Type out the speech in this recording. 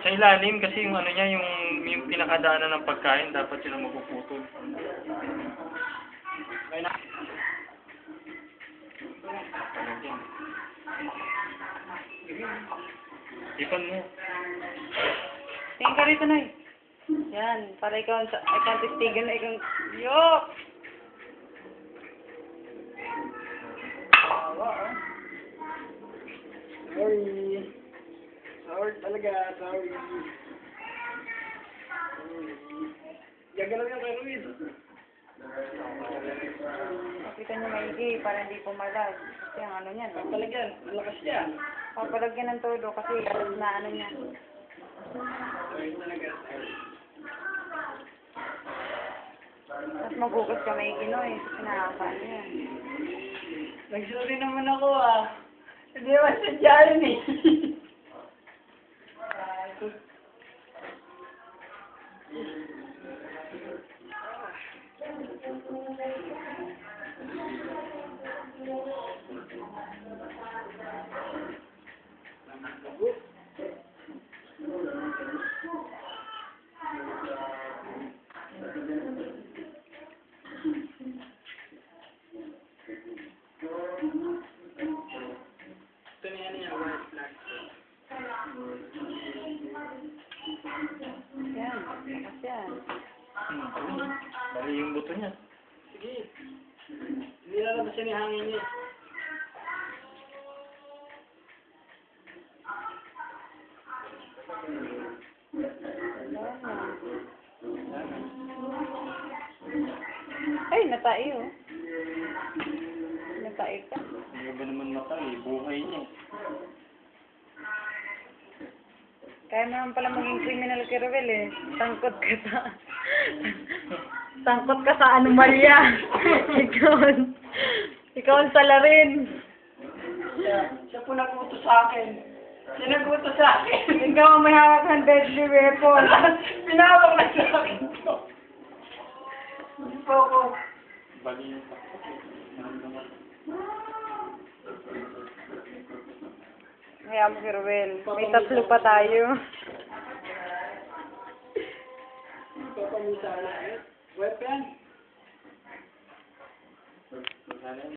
Sa ilalim kasi yung ano niya, yung pinakadaanan ng pagkain, dapat sila magpuputol. Okay na. Ipan mo. Tingin ka rito, Noy. Yan, para ikaw ang testigan na ikaw. Yok! Sorry. Sorry talaga, sorry. Gagalaw yung kay Ruiz. Pakita niyo maigi para hindi pumalag. Kasi ang ano niyan. Talaga, malakas niya. Papalagyan ng todo kasi alas na ano niya. Sorry talaga. Tapos magugas ka maigi, Noy. Kasi nakakaano yan. Nagsorry naman ako ah. Hindi naman sadya yun eh. Ito na yan yung white flag. Yan, lakas yan. Bali yung buto niya. Sige. Hindi lalabas yan yung hangin niya. Ay, natai oh. Natai ka. Hindi ba naman matay, buhay niya. Kaya mo naman pala maging criminal kay Ruel eh. Tangkot ka sa... Tangkot ka sa anomalya. Ikaw ang salarin. Siya po nag-utos sa akin. Siya nag-utos sa akin. Ikaw ang may hawak ng deadly weapon. Pinawag na sa akin to. Hindi po ako. Bali yung takot. Naramdaman. Kaya mo si Ruel. May tatlo pa tayo. Papamisa na. Weapon. Sana